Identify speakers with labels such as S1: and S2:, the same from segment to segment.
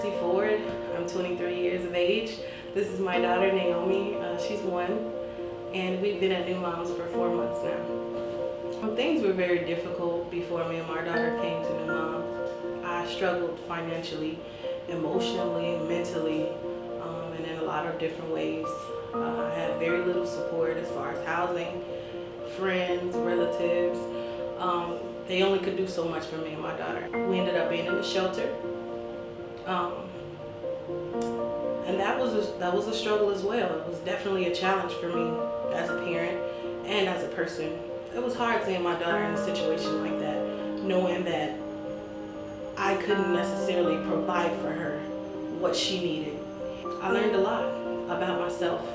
S1: Kristi Ford. I'm 23 years of age. This is my daughter, Naomi. She's 1, and we've been at New Moms for 4 months now. Things were very difficult before me and my daughter came to New Moms. I struggled financially, emotionally, mentally, and in a lot of different ways. I had very little support as far as housing, friends, relatives. They only could do so much for me and my daughter. We ended up being in a shelter. And that was a struggle as well. It was definitely a challenge for me as a parent and as a person. It was hard seeing my daughter in a situation like that, knowing that I couldn't necessarily provide for her what she needed. I learned a lot about myself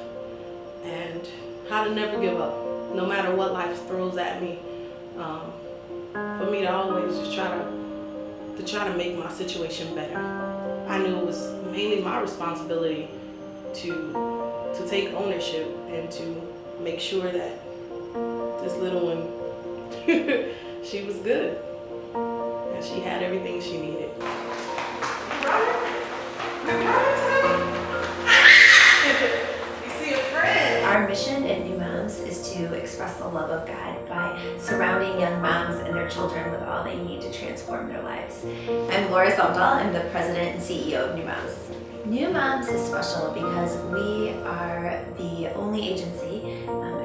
S1: and how to never give up, no matter what life throws at me. For me to always just try to make my situation better. I knew it was mainly my responsibility to take ownership and to make sure that this little one, she was good and she had everything she needed. You see a friend.
S2: Our mission at New Moms is to express the love of God by surrounding young moms and their children with all they need to transform their lives. I'm Laura Zoldahl. I'm the president and CEO of New Moms. New Moms is special because we are the only agency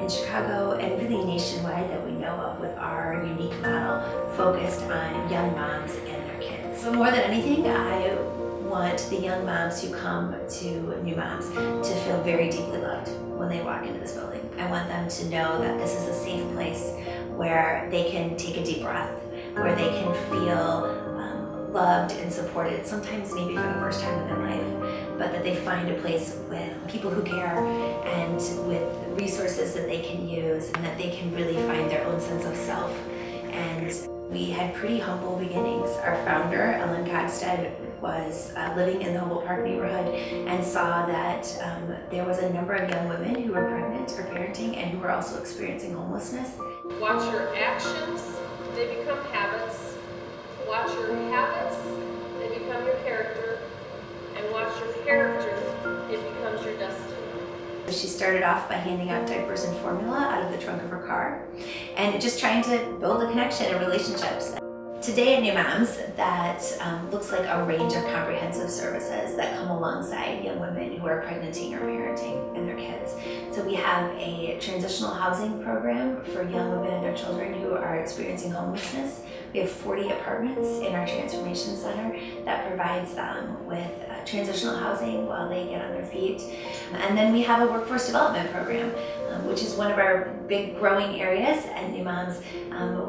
S2: in Chicago and really nationwide that we know of with our unique model focused on young moms and their kids. So more than anything, I want the young moms who come to New Moms to feel very deeply loved when they walk into this building. I want them to know that this is a safe place where they can take a deep breath, where they can feel loved and supported, sometimes maybe for the first time in their life, but that they find a place with people who care and with resources that they can use and that they can really find their own sense of self. And we had pretty humble beginnings. Our founder, Ellen Godstead, was living in the Humboldt Park neighborhood and saw that there was a number of young women who were pregnant or parenting and who were also experiencing homelessness.
S3: Watch your actions, they become habits. Watch your habits, they become your character. And watch your character, it becomes your destiny.
S2: She started off by handing out diapers and formula out of the trunk of her car and just trying to build a connection and relationships. Today at New Moms, that looks like a range of comprehensive services that come alongside young women who are pregnanting or parenting and their kids. So we have a transitional housing program for young women and their children who are experiencing homelessness. We have 40 apartments in our transformation center that provides them with transitional housing while they get on their feet. And then we have a workforce development program, which is one of our big growing areas at New Moms,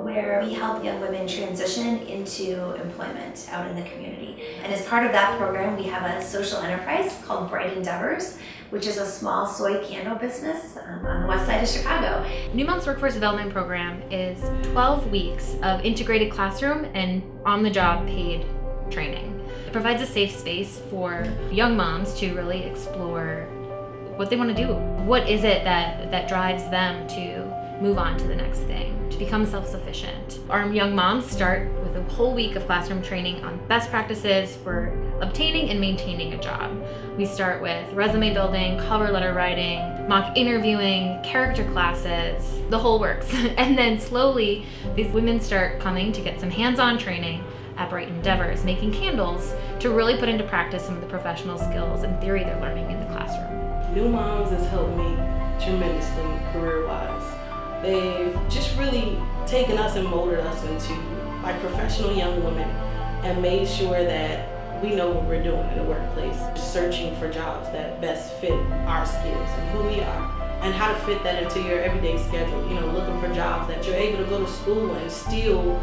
S2: where we help young women transition into employment out in the community. And as part of that program, we have a social enterprise called Bright Endeavors, which is a small soy candle business on the west side of Chicago.
S4: New Moms Workforce Development Program is 12 weeks of integrated classroom and on-the-job paid training. It provides a safe space for young moms to really explore what they want to do. What is it that drives them to move on to the next thing, to become self-sufficient? Our young moms start with a whole week of classroom training on best practices for obtaining and maintaining a job. We start with resume building, cover letter writing, mock interviewing, character classes, the whole works. And then slowly, these women start coming to get some hands-on training at Bright Endeavors, making candles to really put into practice some of the professional skills and theory they're learning in the classroom.
S1: New Moms has helped me tremendously career-wise. They've just really taken us and molded us into like professional young women and made sure that we know what we're doing in the workplace, searching for jobs that best fit our skills and who we are, and how to fit that into your everyday schedule. Looking for jobs that you're able to go to school and still,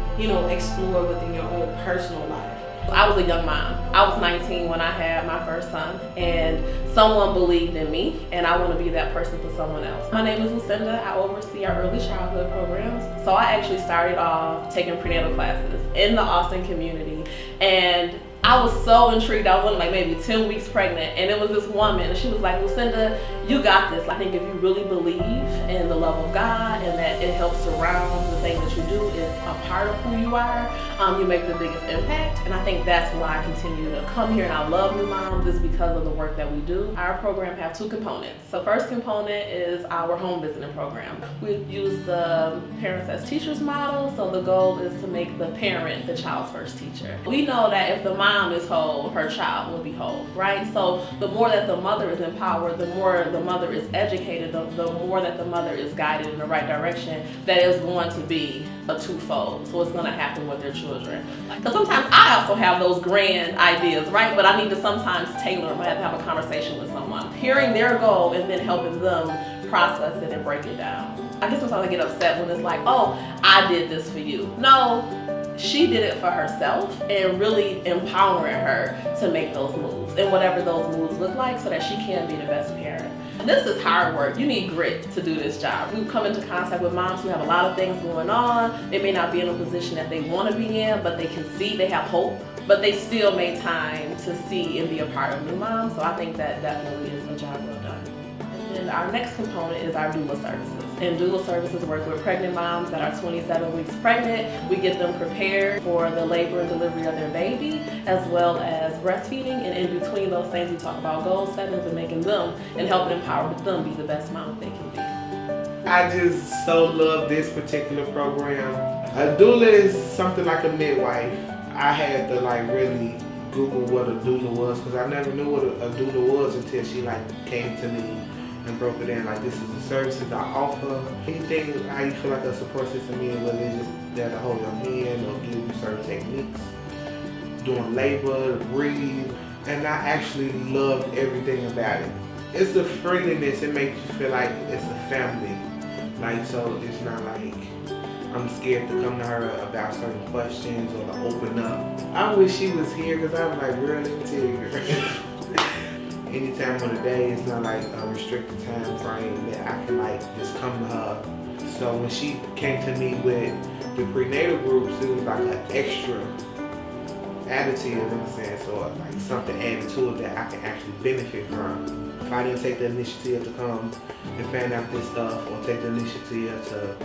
S1: explore within your own personal life.
S5: I was a young mom. I was 19 when I had my first son, and someone believed in me, and I want to be that person for someone else. My name is Lucinda. I oversee our early childhood programs. So I actually started off taking prenatal classes in the Austin community, and I was so intrigued. I was like maybe 10 weeks pregnant, and it was this woman, and she was like, Lucinda, you got this. I think if you really believe in the love of God and that it helps surround the thing that you do is a part of who you are, you make the biggest impact. And I think that's why I continue to come here and I love New Moms, is because of the work that we do. Our program have two components. The first component is our home visiting program. We use the parents as teachers model, so the goal is to make the parent the child's first teacher. We know that if the mom is whole, her child will be whole, right? So the more that the mother is empowered, the more the mother is educated, the more that the mother is guided in the right direction, that is going to be a twofold. So it's going to happen with their children. Because sometimes I also have those grand ideas, right? But I need to sometimes tailor them. I have to have a conversation with someone, hearing their goal and then helping them process it and break it down. I guess sometimes I get upset when it's like, oh, I did this for you. No, she did it for herself, and really empowering her to make those moves and whatever those moves look like so that she can be the best parent. This is hard work. You need grit to do this job. We come into contact with moms who have a lot of things going on. They may not be in a position that they want to be in, but they can see, they have hope, but they still made time to see and be a part of New Moms. So I think that definitely is a job well done. And our next component is our doula services. And doula services work with pregnant moms that are 27 weeks pregnant. We get them prepared for the labor and delivery of their baby, as well as breastfeeding. And in between those things, we talk about goal settings and making them and helping empower them be the best mom they can be.
S6: I just so love this particular program. A doula is something like a midwife. I had to really Google what a doula was, because I never knew what a doula was until she came to me and broke it in. This is the services I offer. Anything how you feel like a support system is, whether it's just there to hold your hand or give you certain techniques, doing labor, to breathe, and I actually loved everything about it. It's the friendliness. It makes you feel like it's a family. So it's not like I'm scared to come to her about certain questions or to open up. I wish she was here, because I'm girl, let me tell you. Any time of the day, it's not a restricted time frame that I can just come to her. So when she came to me with the prenatal groups, it was an extra additive in a sense, or something added to it that I can actually benefit from. If I didn't take the initiative to come and find out this stuff, or take the initiative to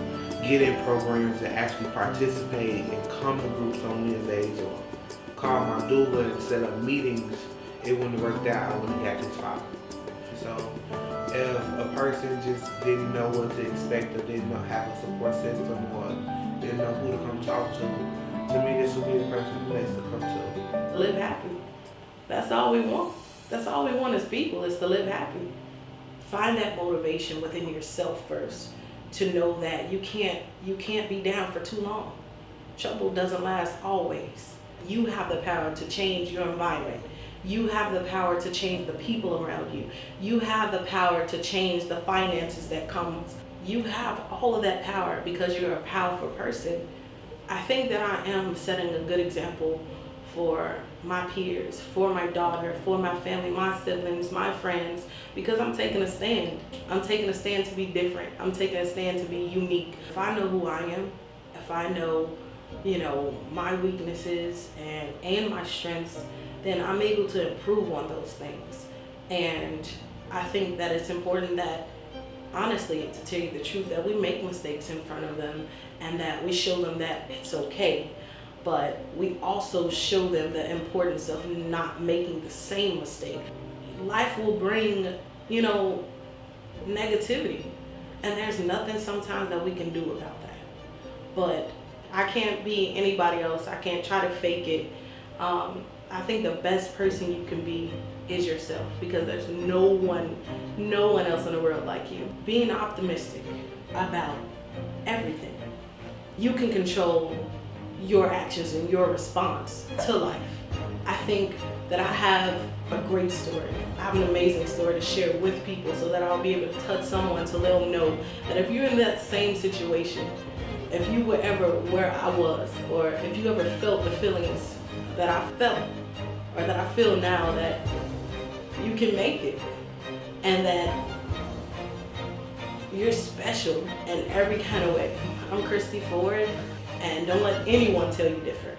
S6: get in programs that actually participate and come to groups on Wednesdays, or call my doula and set up meetings, it wouldn't have worked out. I wouldn't have got this far. So if a person just didn't know what to expect, or didn't have a support system, or didn't know who to come talk to me, this would be the perfect place to come to.
S1: Live happy. That's all we want. That's all we want as people, is to live happy. Find that motivation within yourself first, to know that you can't be down for too long. Trouble doesn't last always. You have the power to change your environment. You have the power to change the people around you. You have the power to change the finances that comes. You have all of that power because you're a powerful person. I think that I am setting a good example for my peers, for my daughter, for my family, my siblings, my friends, because I'm taking a stand. I'm taking a stand to be different. I'm taking a stand to be unique. If I know who I am, if I know, my weaknesses and my strengths, then I'm able to improve on those things. And I think that it's important that, honestly, to tell you the truth, that we make mistakes in front of them, and that we show them that it's okay. But we also show them the importance of not making the same mistake. Life will bring, negativity, and there's nothing sometimes that we can do about that. But I can't be anybody else. I can't try to fake it. I think the best person you can be is yourself, because there's no one else in the world like you. Being optimistic about everything. You can control your actions and your response to life. I think that I have a great story. I have an amazing story to share with people, so that I'll be able to touch someone, to let them know that if you're in that same situation, if you were ever where I was, or if you ever felt the feelings that I felt, or that I feel now, that you can make it, and that you're special in every kind of way. I'm Kristi Ford, and don't let anyone tell you different.